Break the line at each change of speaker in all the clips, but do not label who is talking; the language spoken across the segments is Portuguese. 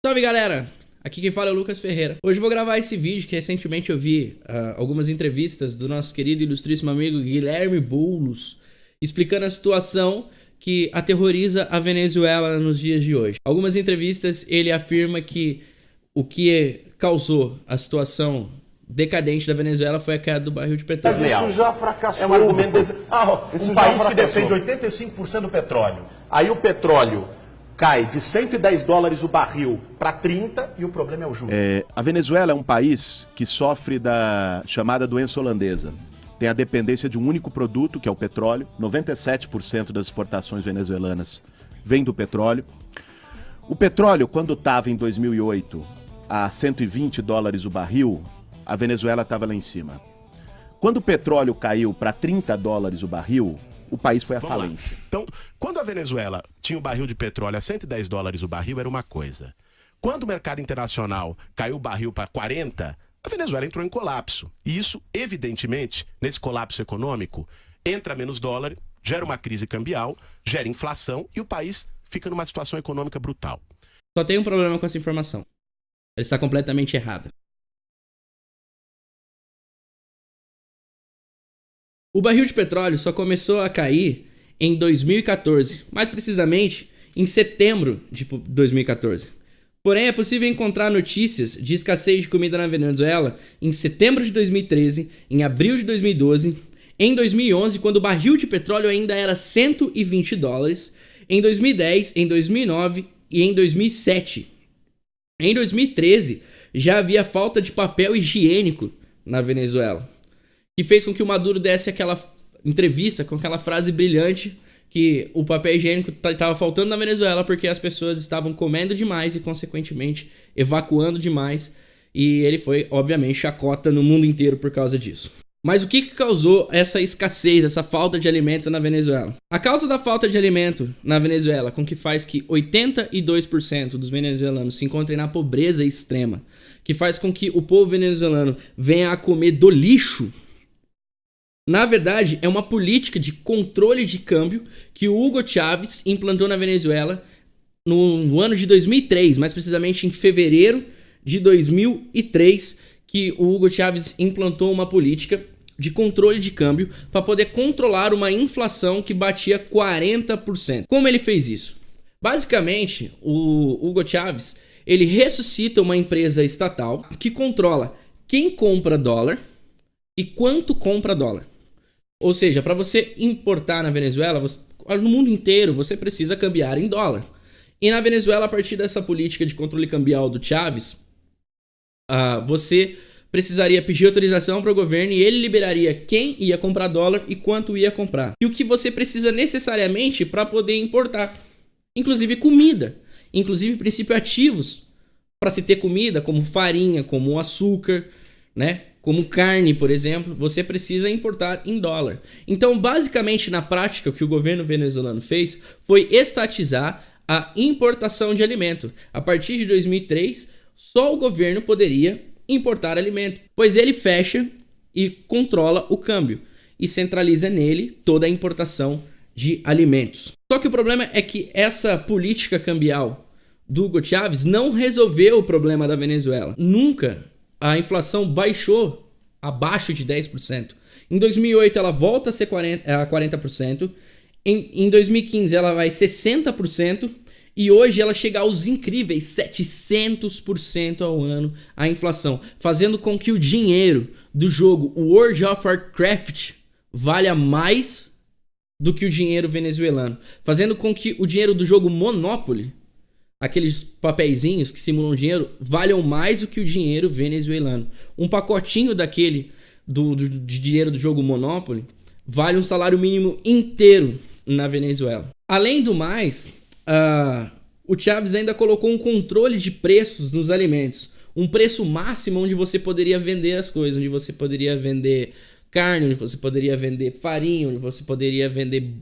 Salve galera, aqui quem fala é o Lucas Ferreira. Hoje eu vou gravar esse vídeo que recentemente eu vi algumas entrevistas do nosso querido e ilustríssimo amigo Guilherme Boulos explicando a situação que aterroriza a Venezuela nos dias de hoje. Algumas entrevistas ele afirma que o que causou a situação decadente da Venezuela foi a queda do barril de petróleo.
Isso já fracassou.
É um argumento desse...
Um país que defende 85% do petróleo. Aí o petróleo cai de 110 dólares o barril para 30 e o problema é o juros.
A Venezuela é um país que sofre da chamada doença holandesa. Tem a dependência de um único produto, que é o petróleo. 97% das exportações venezuelanas vem do petróleo. O petróleo, quando estava em 2008 a 120 dólares o barril, a Venezuela estava lá em cima. Quando o petróleo caiu para 30 dólares o barril, o país foi à falência.
Então, quando a Venezuela tinha o barril de petróleo a 110 dólares o barril, era uma coisa. Quando o mercado internacional caiu o barril para 40, a Venezuela entrou em colapso. E isso, evidentemente, nesse colapso econômico, entra menos dólar, gera uma crise cambial, gera inflação e o país fica numa situação econômica brutal.
Só tem um problema com essa informação. Ela está completamente errada. O barril de petróleo só começou a cair em 2014, mais precisamente em setembro de 2014. Porém, é possível encontrar notícias de escassez de comida na Venezuela em setembro de 2013, em abril de 2012, em 2011, quando o barril de petróleo ainda era 120 dólares, em 2010, em 2009 e em 2007. Em 2013, já havia falta de papel higiênico na Venezuela, que fez com que o Maduro desse aquela entrevista com aquela frase brilhante que o papel higiênico estava faltando na Venezuela porque as pessoas estavam comendo demais e, consequentemente, evacuando demais. E ele foi, obviamente, chacota no mundo inteiro por causa disso. Mas o que causou essa escassez, essa falta de alimento na Venezuela? A causa da falta de alimento na Venezuela, com que faz que 82% dos venezuelanos se encontrem na pobreza extrema, que faz com que o povo venezuelano venha a comer do lixo, na verdade, é uma política de controle de câmbio que o Hugo Chávez implantou na Venezuela no ano de 2003, mais precisamente em fevereiro de 2003, que o Hugo Chávez implantou uma política de controle de câmbio para poder controlar uma inflação que batia 40%. Como ele fez isso? Basicamente, o Hugo Chávez, ele ressuscita uma empresa estatal que controla quem compra dólar e quanto compra dólar. Ou seja, para você importar na Venezuela, no mundo inteiro, você precisa cambiar em dólar. E na Venezuela, a partir dessa política de controle cambial do Chávez, você precisaria pedir autorização para o governo e ele liberaria quem ia comprar dólar e quanto ia comprar. E o que você precisa necessariamente para poder importar. Inclusive comida, inclusive princípios ativos para se ter comida, como farinha, como açúcar, né? Como carne, por exemplo, você precisa importar em dólar. Então, basicamente, na prática, o que o governo venezuelano fez foi estatizar a importação de alimento. A partir de 2003, só o governo poderia importar alimento, pois ele fecha e controla o câmbio e centraliza nele toda a importação de alimentos. Só que o problema é que essa política cambial do Hugo Chávez não resolveu o problema da Venezuela. Nunca a inflação baixou abaixo de 10%. Em 2008 ela volta a ser 40%. Em 2015 ela vai 60%. E hoje ela chega aos incríveis 700% ao ano a inflação. Fazendo com que o dinheiro do jogo World of Warcraft valha mais do que o dinheiro venezuelano. Fazendo com que o dinheiro do jogo Monopoly, aqueles papeizinhos que simulam dinheiro, valham mais do que o dinheiro venezuelano. Um pacotinho daquele de dinheiro do jogo Monopoly vale um salário mínimo inteiro na Venezuela. Além do mais, o Chávez ainda colocou um controle de preços nos alimentos. Um preço máximo onde você poderia vender as coisas, onde você poderia vender carne, onde você poderia vender farinha, onde você poderia vender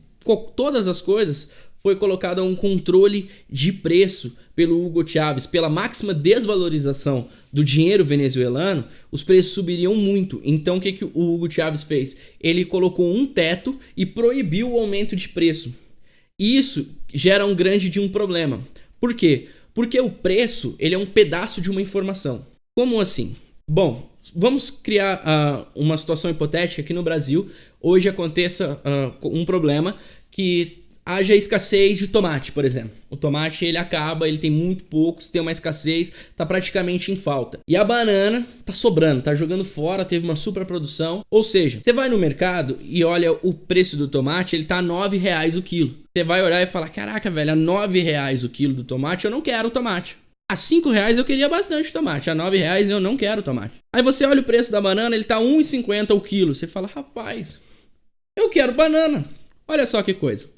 todas as coisas. Foi colocado um controle de preço pelo Hugo Chávez. Pela máxima desvalorização do dinheiro venezuelano, os preços subiriam muito. Então o que o Hugo Chávez fez? Ele colocou um teto e proibiu o aumento de preço. Isso gera um grande problema. Por quê? Porque o preço, ele é um pedaço de uma informação. Como assim? Bom, vamos criar uma situação hipotética que no Brasil hoje aconteça um problema que haja escassez de tomate, por exemplo. O tomate, ele acaba, ele tem muito pouco, se tem uma escassez, tá praticamente em falta. E a banana tá sobrando, tá jogando fora, teve uma superprodução. Ou seja, você vai no mercado e olha o preço do tomate, ele tá a R$9 o quilo. Você vai olhar e falar, caraca, velho, a R$9 o quilo do tomate, eu não quero o tomate. A R$5 eu queria bastante tomate, a R$9 eu não quero tomate. Aí você olha o preço da banana, ele tá R$1,50 o quilo. Você fala, rapaz, eu quero banana. Olha só que coisa.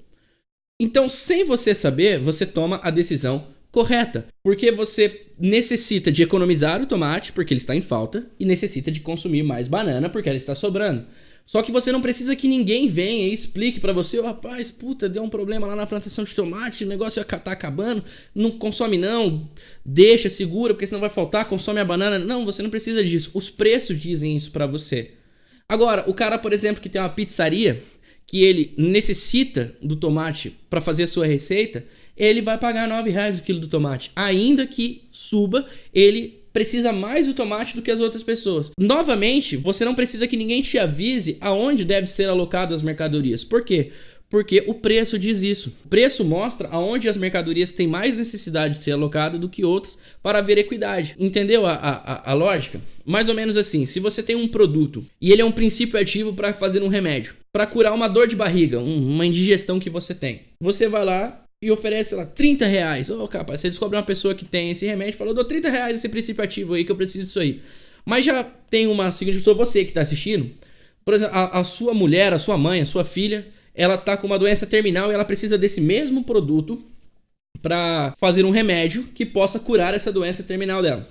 Então, sem você saber, você toma a decisão correta. Porque você necessita de economizar o tomate, porque ele está em falta, e necessita de consumir mais banana, porque ela está sobrando. Só que você não precisa que ninguém venha e explique pra você, rapaz, puta, deu um problema lá na plantação de tomate, o negócio tá acabando, não consome não, deixa, segura, porque senão vai faltar, consome a banana. Não, você não precisa disso. Os preços dizem isso pra você. Agora, o cara, por exemplo, que tem uma pizzaria, que ele necessita do tomate para fazer a sua receita, ele vai pagar R$9 o quilo do tomate. Ainda que suba, ele precisa mais do tomate do que as outras pessoas. Novamente, você não precisa que ninguém te avise aonde deve ser alocado as mercadorias. Por quê? Porque o preço diz isso. O preço mostra aonde as mercadorias têm mais necessidade de ser alocadas do que outras para haver equidade. Entendeu a lógica? Mais ou menos assim, se você tem um produto e ele é um princípio ativo para fazer um remédio, para curar uma dor de barriga, uma indigestão que você tem, você vai lá e oferece lá R$30. Ô, capaz, você descobre uma pessoa que tem esse remédio e fala, eu dou R$30 esse princípio ativo aí que eu preciso disso aí. Mas já tem uma seguinte pessoa, você que está assistindo, por exemplo, a sua mulher, a sua mãe, a sua filha, ela tá com uma doença terminal e ela precisa desse mesmo produto para fazer um remédio que possa curar essa doença terminal dela.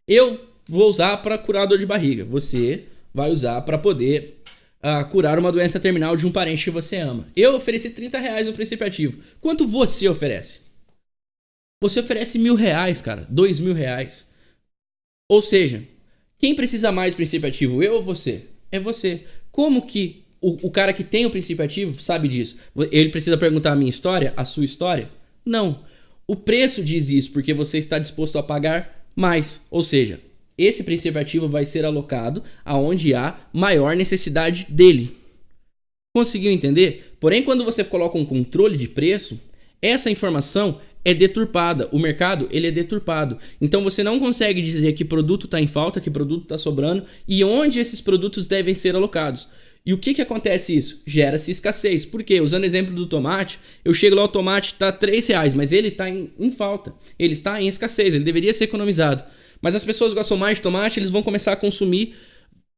Eu vou usar para curar a dor de barriga. Você vai usar para poder curar uma doença terminal de um parente que você ama. Eu ofereci R$30 no princípio ativo. Quanto você oferece? Você oferece R$1.000, cara. R$2.000. Ou seja, quem precisa mais do princípio ativo? Eu ou você? É você. Como que o cara que tem o princípio ativo sabe disso? Ele precisa perguntar a minha história, a sua história? Não. O preço diz isso porque você está disposto a pagar mais. Ou seja, esse princípio ativo vai ser alocado aonde há maior necessidade dele. Conseguiu entender? Porém, quando você coloca um controle de preço, essa informação é deturpada. O mercado, ele é deturpado. Então você não consegue dizer que produto está em falta, que produto está sobrando e onde esses produtos devem ser alocados. E o que acontece isso? Gera-se escassez. Por quê? Usando o exemplo do tomate, eu chego lá, o tomate está R$3, mas ele está em falta. Ele está em escassez, ele deveria ser economizado. Mas as pessoas gostam mais de tomate, eles vão começar a consumir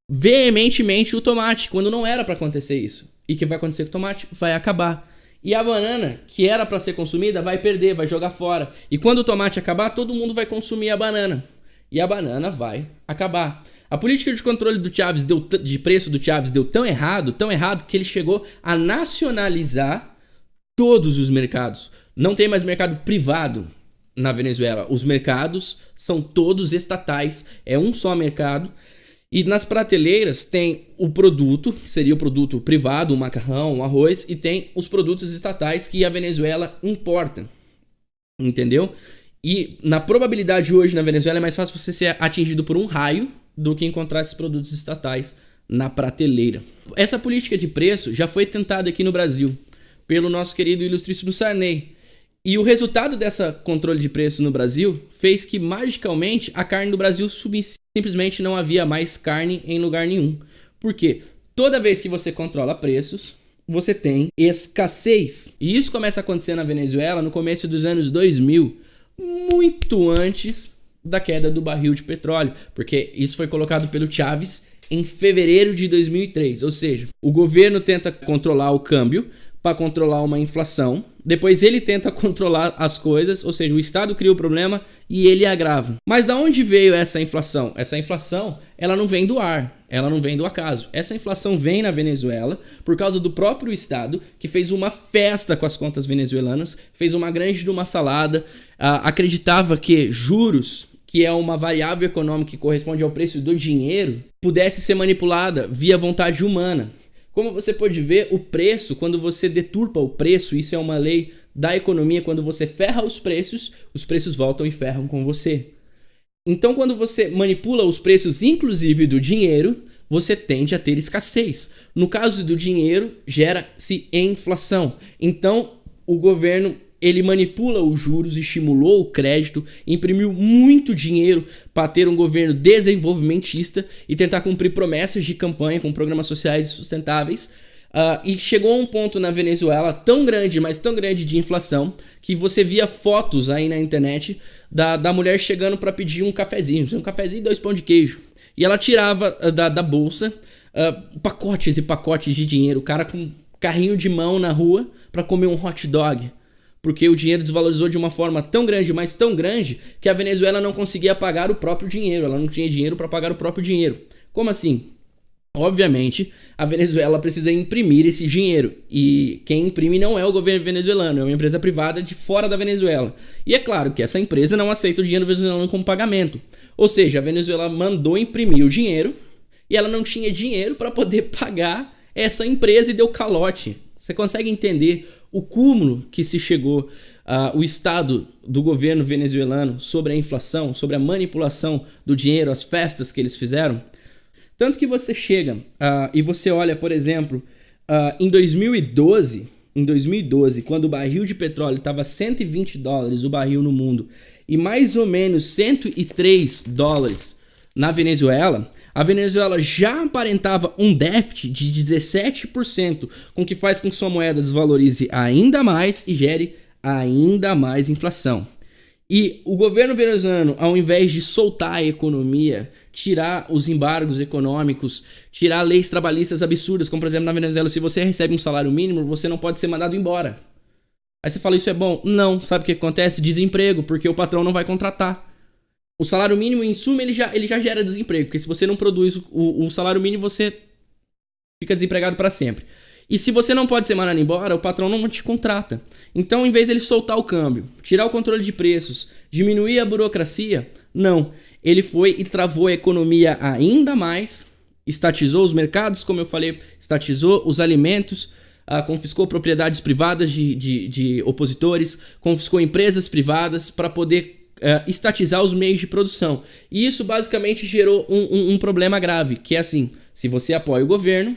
veementemente o tomate, quando não era para acontecer isso. E o que vai acontecer com o tomate? Vai acabar. E a banana, que era para ser consumida, vai perder, vai jogar fora. E quando o tomate acabar, todo mundo vai consumir a banana. E a banana vai acabar. A política de controle do Chávez de preço do Chávez deu tão errado que ele chegou a nacionalizar todos os mercados. Não tem mais mercado privado na Venezuela. Os mercados são todos estatais. É um só mercado. E nas prateleiras tem o produto, que seria o produto privado, o macarrão, o arroz, e tem os produtos estatais que a Venezuela importa. Entendeu? E na probabilidade hoje na Venezuela é mais fácil você ser atingido por um raio do que encontrar esses produtos estatais na prateleira. Essa política de preço já foi tentada aqui no Brasil pelo nosso querido ilustríssimo Sarney. E o resultado dessa controle de preço no Brasil fez que magicamente a carne do Brasil subisse. Simplesmente não havia mais carne em lugar nenhum. Por quê? Toda vez que você controla preços, você tem escassez. E isso começa a acontecer na Venezuela no começo dos anos 2000, muito antes da queda do barril de petróleo, porque isso foi colocado pelo Chávez em fevereiro de 2003, ou seja, o governo tenta controlar o câmbio para controlar uma inflação, depois ele tenta controlar as coisas, ou seja, o Estado cria o problema e ele agrava. Mas da onde veio essa inflação? Essa inflação, ela não vem do ar, ela não vem do acaso. Essa inflação vem na Venezuela por causa do próprio Estado, que fez uma festa com as contas venezuelanas, fez uma grande de uma salada, acreditava que juros, que é uma variável econômica que corresponde ao preço do dinheiro, pudesse ser manipulada via vontade humana. Como você pode ver, o preço, quando você deturpa o preço, isso é uma lei da economia, quando você ferra os preços voltam e ferram com você. Então, quando você manipula os preços, inclusive do dinheiro, você tende a ter escassez. No caso do dinheiro, gera-se inflação. Então, o governo, ele manipula os juros, estimulou o crédito, imprimiu muito dinheiro para ter um governo desenvolvimentista e tentar cumprir promessas de campanha com programas sociais sustentáveis. E chegou a um ponto na Venezuela tão grande, mas tão grande de inflação, que você via fotos aí na internet da mulher chegando para pedir um cafezinho e 2 pão de queijo. E ela tirava da bolsa pacotes e pacotes de dinheiro, o cara com carrinho de mão na rua para comer um hot dog. Porque o dinheiro desvalorizou de uma forma tão grande, mas tão grande, que a Venezuela não conseguia pagar o próprio dinheiro. Ela não tinha dinheiro para pagar o próprio dinheiro. Como assim? Obviamente, a Venezuela precisa imprimir esse dinheiro. E quem imprime não é o governo venezuelano, é uma empresa privada de fora da Venezuela. E é claro que essa empresa não aceita o dinheiro venezuelano como pagamento. Ou seja, a Venezuela mandou imprimir o dinheiro e ela não tinha dinheiro para poder pagar essa empresa e deu calote. Você consegue entender o cúmulo que se chegou o estado do governo venezuelano sobre a inflação, sobre a manipulação do dinheiro, as festas que eles fizeram? Tanto que você chega e você olha, por exemplo, em 2012, quando o barril de petróleo estava $120 o barril no mundo e mais ou menos $103 na Venezuela, a Venezuela já aparentava um déficit de 17%, com que faz com que sua moeda desvalorize ainda mais e gere ainda mais inflação. E o governo venezuelano, ao invés de soltar a economia, tirar os embargos econômicos, tirar leis trabalhistas absurdas, como por exemplo na Venezuela, se você recebe um salário mínimo, você não pode ser mandado embora. Aí você fala, isso é bom? Não. Sabe o que acontece? Desemprego, porque o patrão não vai contratar. O salário mínimo, em suma, ele já gera desemprego, porque se você não produz o salário mínimo, você fica desempregado para sempre. E se você não pode ser mandado embora, o patrão não te contrata. Então, em vez de ele soltar o câmbio, tirar o controle de preços, diminuir a burocracia, não. Ele foi e travou a economia ainda mais, estatizou os mercados, como eu falei, estatizou os alimentos, confiscou propriedades privadas de opositores, confiscou empresas privadas para poder estatizar os meios de produção. E isso basicamente gerou um problema grave, que é assim, se você apoia o governo,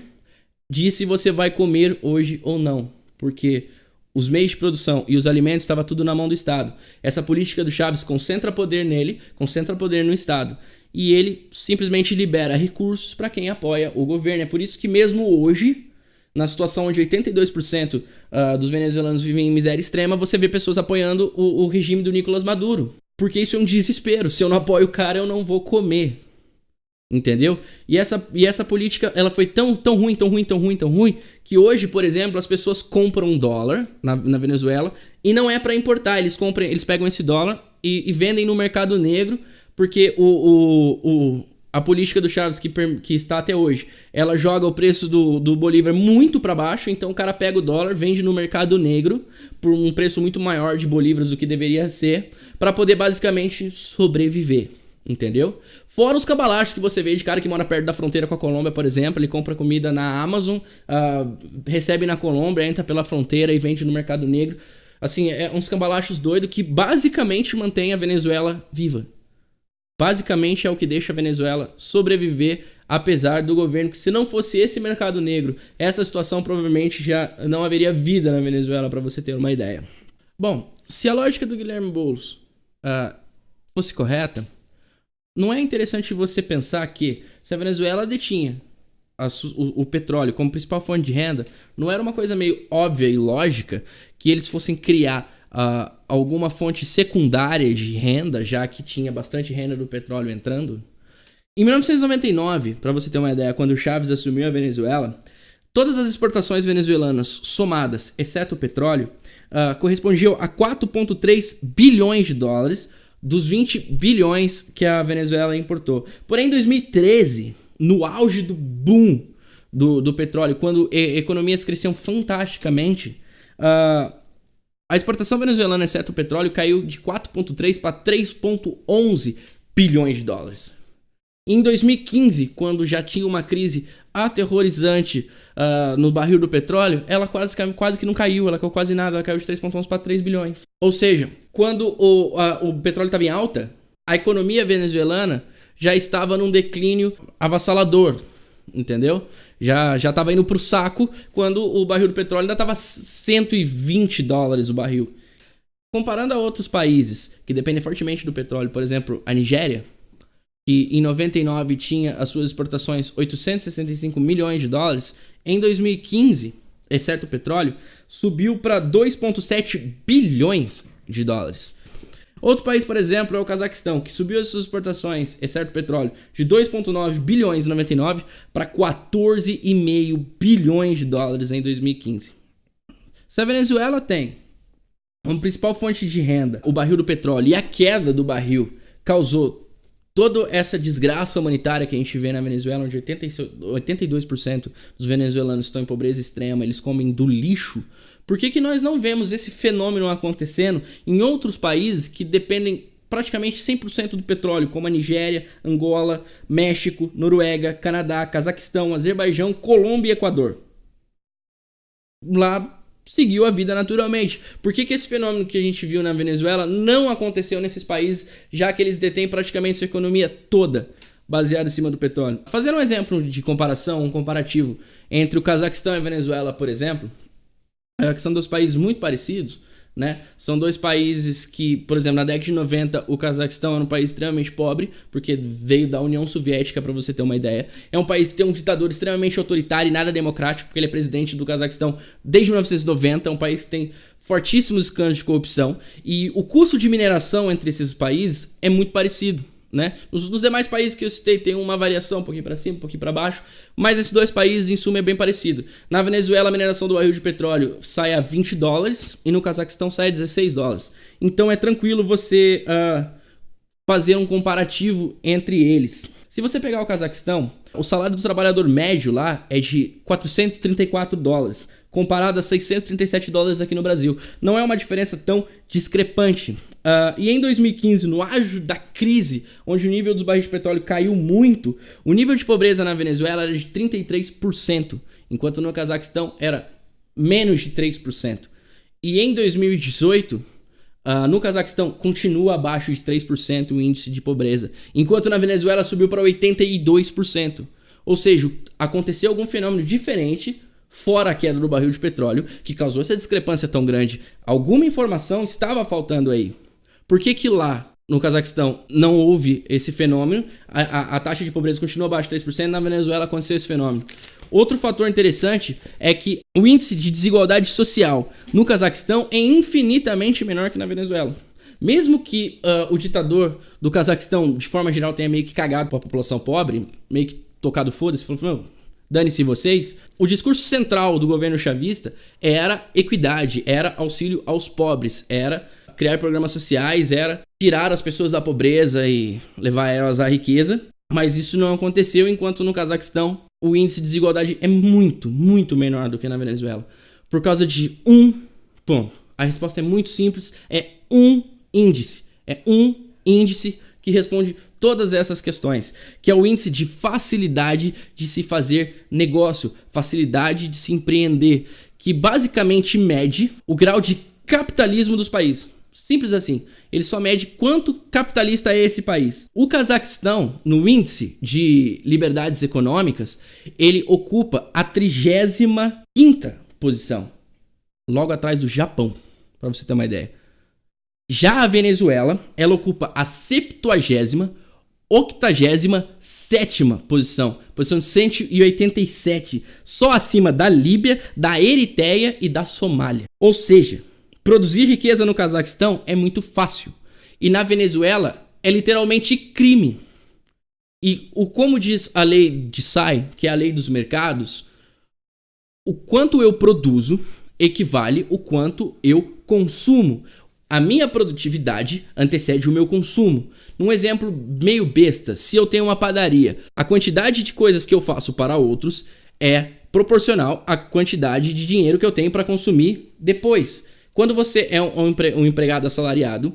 diz se você vai comer hoje ou não, porque os meios de produção e os alimentos estavam tudo na mão do Estado. Essa política do Chávez concentra poder nele, concentra poder no Estado, e ele simplesmente libera recursos para quem apoia o governo. É por isso que mesmo hoje, na situação onde 82% dos venezuelanos vivem em miséria extrema, você vê pessoas apoiando o regime do Nicolás Maduro, porque isso é um desespero. Se eu não apoio o cara, eu não vou comer. Entendeu? E essa política, ela foi tão ruim, que hoje, por exemplo, as pessoas compram dólar na Venezuela e não é para importar, eles pegam esse dólar e vendem no mercado negro, porque a política do Chávez que está até hoje, ela joga o preço do Bolívar muito para baixo, então o cara pega o dólar, vende no mercado negro por um preço muito maior de bolívares do que deveria ser, para poder basicamente sobreviver. Entendeu? Fora os cabalachos que você vê de cara que mora perto da fronteira com a Colômbia, por exemplo, ele compra comida na Amazon, recebe na Colômbia, entra pela fronteira e vende no mercado negro. Assim, é uns cabalachos doidos que basicamente mantém a Venezuela viva. Basicamente é o que deixa a Venezuela sobreviver, apesar do governo que, se não fosse esse mercado negro, essa situação provavelmente já não haveria vida na Venezuela, para você ter uma ideia. Bom, se a lógica do Guilherme Boulos fosse correta, não é interessante você pensar que se a Venezuela detinha o petróleo como principal fonte de renda, não era uma coisa meio óbvia e lógica que eles fossem criar alguma fonte secundária de renda, já que tinha bastante renda do petróleo entrando? Em 1999, para você ter uma ideia, quando o Chávez assumiu a Venezuela, todas as exportações venezuelanas somadas, exceto o petróleo, correspondiam a 4,3 bilhões de dólares, dos 20 bilhões que a Venezuela importou. Porém, em 2013, no auge do boom do petróleo, quando economias cresciam fantasticamente, a exportação venezuelana, exceto o petróleo, caiu de 4,3 para 3,11 bilhões de dólares. Em 2015, quando já tinha uma crise aterrorizante no barril do petróleo, ela quase que não caiu, ela caiu quase nada, ela caiu de 3,11 para 3 bilhões. Ou seja, quando o petróleo estava em alta, a economia venezuelana já estava num declínio avassalador, entendeu? Já estava indo pro saco quando o barril do petróleo ainda estava $120 o barril. Comparando a outros países que dependem fortemente do petróleo, por exemplo, a Nigéria, que em 99 tinha as suas exportações $865 milhões, em 2015, exceto o petróleo, subiu para $2,7 bilhões. Outro país, por exemplo, é o Cazaquistão, que subiu as suas exportações, exceto o petróleo, de 2,9 bilhões em 99 para $14,5 bilhões em 2015. Se a Venezuela tem como principal fonte de renda o barril do petróleo e a queda do barril causou toda essa desgraça humanitária que a gente vê na Venezuela, onde 82% dos venezuelanos estão em pobreza extrema, eles comem do lixo, por que nós não vemos esse fenômeno acontecendo em outros países que dependem praticamente 100% do petróleo, como a Nigéria, Angola, México, Noruega, Canadá, Cazaquistão, Azerbaijão, Colômbia e Equador? Lá seguiu a vida naturalmente. Por que esse fenômeno que a gente viu na Venezuela não aconteceu nesses países, já que eles detêm praticamente sua economia toda baseada em cima do petróleo? Fazendo um exemplo de comparação, um comparativo entre o Cazaquistão e a Venezuela, por exemplo, que são dois países muito parecidos, né? São dois países que, por exemplo, na década de 90, o Cazaquistão era um país extremamente pobre, porque veio da União Soviética, para você ter uma ideia. É um país que tem um ditador extremamente autoritário e nada democrático, porque ele é presidente do Cazaquistão desde 1990. É um país que tem fortíssimos escândalos de corrupção. E o custo de mineração entre esses países é muito parecido, né? Nos demais países que eu citei tem uma variação, um pouquinho para cima, um pouquinho para baixo, mas esses dois países em suma é bem parecido. Na Venezuela a mineração do barril de petróleo sai a $20 e no Cazaquistão sai a $16. Então é tranquilo você fazer um comparativo entre eles. Se você pegar o Cazaquistão, o salário do trabalhador médio lá é de $434, comparado a $637 aqui no Brasil. Não é uma diferença tão discrepante. E em 2015, no auge da crise, onde o nível dos barris de petróleo caiu muito, o nível de pobreza na Venezuela era de 33%, enquanto no Cazaquistão era menos de 3%. E em 2018, no Cazaquistão continua abaixo de 3% o índice de pobreza, enquanto na Venezuela subiu para 82%. Ou seja, aconteceu algum fenômeno diferente, fora a queda do barril de petróleo, que causou essa discrepância tão grande. Alguma informação estava faltando aí. Por que lá no Cazaquistão não houve esse fenômeno? A taxa de pobreza continua abaixo de 3%, na Venezuela aconteceu esse fenômeno. Outro fator interessante é que o índice de desigualdade social no Cazaquistão é infinitamente menor que na Venezuela. Mesmo que o ditador do Cazaquistão, de forma geral, tenha meio que cagado para a população pobre, meio que tocado foda-se, falou, meu, dane-se vocês, o discurso central do governo chavista era equidade, era auxílio aos pobres, era criar programas sociais, era tirar as pessoas da pobreza e levar elas à riqueza. Mas isso não aconteceu, enquanto no Cazaquistão o índice de desigualdade é muito, muito menor do que na Venezuela. Por causa de um ponto. A resposta é muito simples, é um índice. É um índice que responde todas essas questões, que é o índice de facilidade de se fazer negócio, facilidade de se empreender, que basicamente mede o grau de capitalismo dos países. Simples assim. Ele só mede quanto capitalista é esse país. O Cazaquistão, no índice de liberdades econômicas, ele ocupa a 35ª posição. Logo atrás do Japão, para você ter uma ideia. Já a Venezuela, ela ocupa a 70ª, 87ª posição. Posição 187. Só acima da Líbia, da Eritreia e da Somália. Ou seja, produzir riqueza no Cazaquistão é muito fácil. E na Venezuela é literalmente crime. E como diz a lei de SAI, que é a lei dos mercados, o quanto eu produzo equivale o quanto eu consumo. A minha produtividade antecede o meu consumo. Num exemplo meio besta, se eu tenho uma padaria, a quantidade de coisas que eu faço para outros é proporcional à quantidade de dinheiro que eu tenho para consumir depois. Quando você é um empregado assalariado,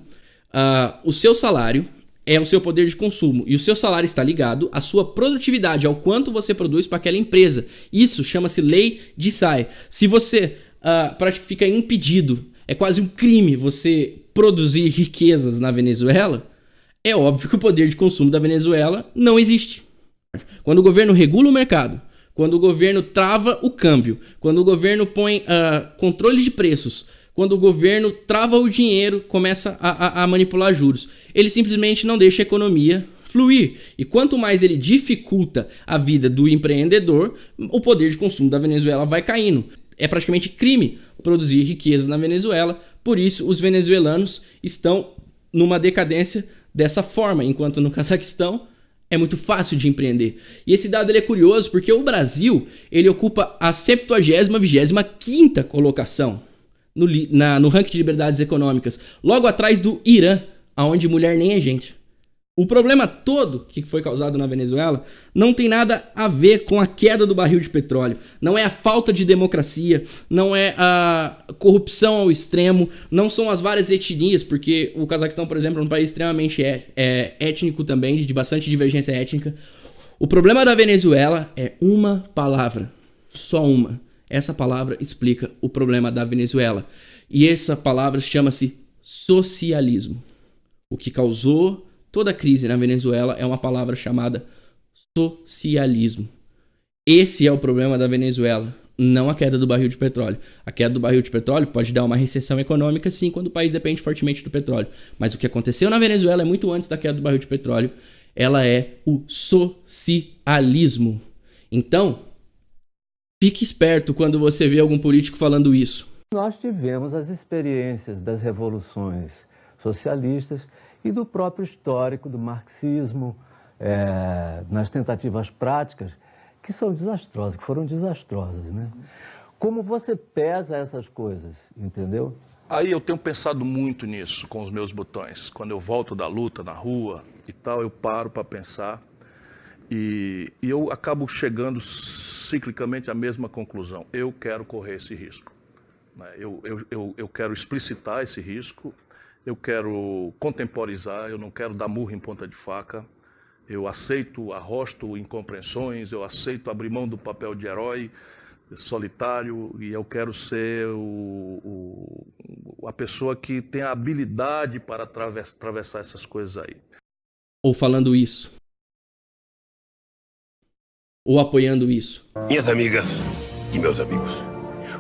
o seu salário é o seu poder de consumo e o seu salário está ligado à sua produtividade, ao quanto você produz para aquela empresa. Isso chama-se lei de Tsai. Se você fica impedido, é quase um crime você produzir riquezas na Venezuela, é óbvio que o poder de consumo da Venezuela não existe. Quando o governo regula o mercado, quando o governo trava o câmbio, quando o governo põe controle de preços, quando o governo trava o dinheiro, começa a manipular juros, ele simplesmente não deixa a economia fluir. E quanto mais ele dificulta a vida do empreendedor, o poder de consumo da Venezuela vai caindo. É praticamente crime produzir riqueza na Venezuela, por isso os venezuelanos estão numa decadência dessa forma, enquanto no Cazaquistão é muito fácil de empreender. E esse dado ele é curioso porque o Brasil ele ocupa a 70ª-25ª colocação no ranking de liberdades econômicas, logo atrás do Irã, onde mulher nem é gente. O problema todo que foi causado na Venezuela não tem nada a ver com a queda do barril de petróleo. Não é a falta de democracia, não é a corrupção ao extremo, não são as várias etnias, porque o Cazaquistão, por exemplo, é um país extremamente étnico também, de bastante divergência étnica. O problema da Venezuela é uma palavra, só uma. Essa palavra explica o problema da Venezuela. E essa palavra chama-se socialismo. O que causou toda a crise na Venezuela é uma palavra chamada socialismo. Esse é o problema da Venezuela, não a queda do barril de petróleo. A queda do barril de petróleo pode dar uma recessão econômica, sim, quando o país depende fortemente do petróleo. Mas o que aconteceu na Venezuela é muito antes da queda do barril de petróleo. Ela é o socialismo. Então, fique esperto quando você vê algum político falando isso.
Nós tivemos as experiências das revoluções socialistas e do próprio histórico do marxismo, nas tentativas práticas, que são desastrosas, que foram desastrosas, né? Como você pesa essas coisas, entendeu?
Aí eu tenho pensado muito nisso com os meus botões. Quando eu volto da luta na rua e tal, eu paro para pensar e eu acabo chegando ciclicamente à mesma conclusão. Eu quero correr esse risco. Eu quero explicitar esse risco. Eu quero contemporizar, eu não quero dar murro em ponta de faca. Eu aceito, arrosto incompreensões, eu aceito abrir mão do papel de herói solitário e eu quero ser a pessoa que tem a habilidade para atravessar essas coisas aí.
Ou falando isso. Ou apoiando isso.
Minhas amigas e meus amigos,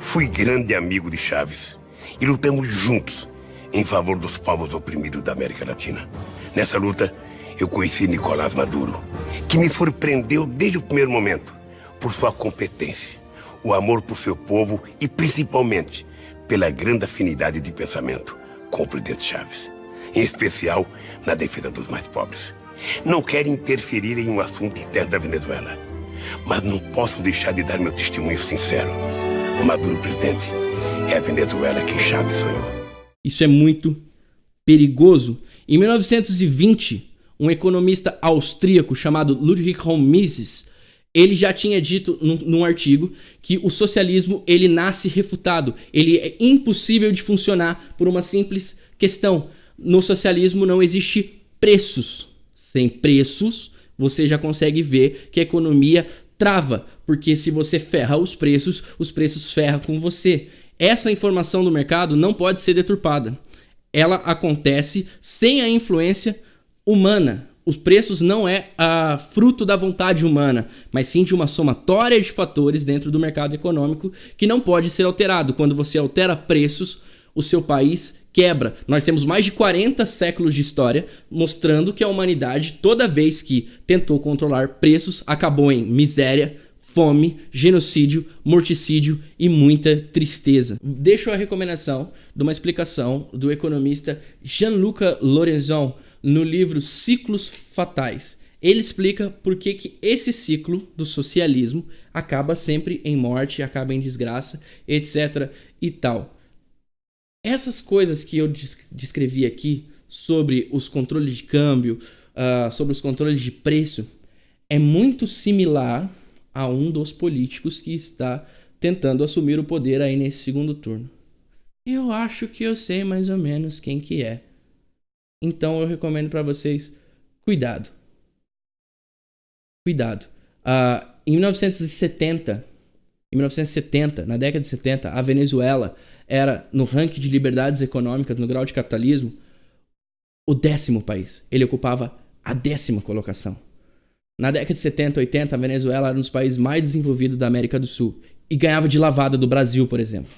fui grande amigo de Chávez e lutamos juntos em favor dos povos oprimidos da América Latina. Nessa luta, eu conheci Nicolás Maduro, que me surpreendeu desde o primeiro momento por sua competência, o amor por seu povo e, principalmente, pela grande afinidade de pensamento com o presidente Chávez, em especial na defesa dos mais pobres. Não quero interferir em um assunto interno da Venezuela, mas não posso deixar de dar meu testemunho sincero. Maduro, presidente, é a Venezuela que Chávez sonhou.
Isso é muito perigoso. Em 1920, um economista austríaco chamado Ludwig von Mises, ele já tinha dito num artigo que o socialismo ele nasce refutado. Ele é impossível de funcionar por uma simples questão. No socialismo não existe preços. Sem preços, você já consegue ver que a economia trava, porque se você ferra os preços ferram com você. Essa informação do mercado não pode ser deturpada. Ela acontece sem a influência humana. Os preços não é fruto da vontade humana, mas sim de uma somatória de fatores dentro do mercado econômico que não pode ser alterado. Quando você altera preços, o seu país quebra. Nós temos mais de 40 séculos de história mostrando que a humanidade, toda vez que tentou controlar preços, acabou em miséria, fome, genocídio, morticídio e muita tristeza. Deixo a recomendação de uma explicação do economista Gianluca Lorenzon no livro Ciclos Fatais. Ele explica por que esse ciclo do socialismo acaba sempre em morte, acaba em desgraça, etc. e tal. Essas coisas que eu descrevi aqui sobre os controles de câmbio, sobre os controles de preço, é muito similar a um dos políticos que está tentando assumir o poder aí nesse segundo turno. Eu acho que eu sei mais ou menos quem que é. Então eu recomendo para vocês Cuidado. Cuidado. Em 1970, na década de 70, a Venezuela era, no ranking de liberdades econômicas, no grau de capitalismo, o 10º país. Ele ocupava a 10ª colocação. Na década de 70, 80, a Venezuela era um dos países mais desenvolvidos da América do Sul. E ganhava de lavada do Brasil, por exemplo.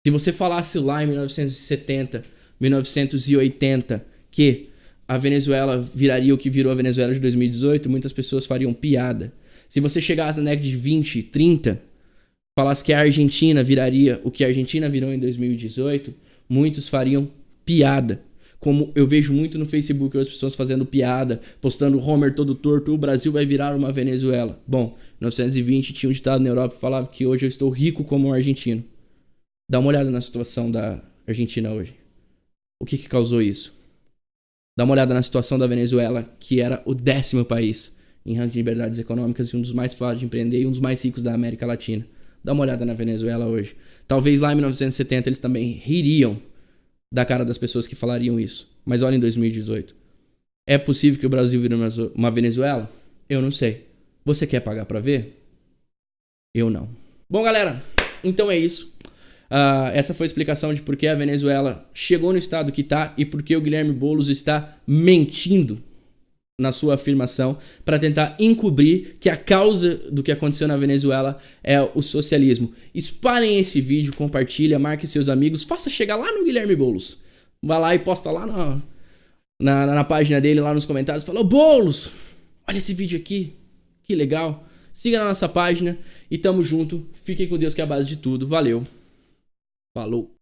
Se você falasse lá em 1970, 1980, que a Venezuela viraria o que virou a Venezuela de 2018, muitas pessoas fariam piada. Se você chegasse na década de 20, 30, falasse que a Argentina viraria o que a Argentina virou em 2018, muitos fariam piada. Como eu vejo muito no Facebook as pessoas fazendo piada, postando o Homer todo torto, o Brasil vai virar uma Venezuela. Bom, em 1920 tinha um ditado na Europa que falava que hoje eu estou rico como um argentino. Dá uma olhada na situação da Argentina hoje. O que causou isso? Dá uma olhada na situação da Venezuela, que era o 10º país em ranking de liberdades econômicas e um dos mais fáceis de empreender e um dos mais ricos da América Latina. Dá uma olhada na Venezuela hoje. Talvez lá em 1970 eles também ririam da cara das pessoas que falariam isso. Mas olha em 2018. É possível que o Brasil vire uma Venezuela? Eu não sei. Você quer pagar pra ver? Eu não. Bom, galera, então é isso. Essa foi a explicação de por que a Venezuela chegou no estado que tá e por que o Guilherme Boulos está mentindo na sua afirmação para tentar encobrir que a causa do que aconteceu na Venezuela é o socialismo. Espalhem esse vídeo, compartilha, marque seus amigos, faça chegar lá no Guilherme Boulos. Vai lá e posta lá na página dele, lá nos comentários, fala: ô Boulos, olha esse vídeo aqui, que legal. Siga na nossa página e tamo junto. Fiquem com Deus que é a base de tudo. Valeu. Falou.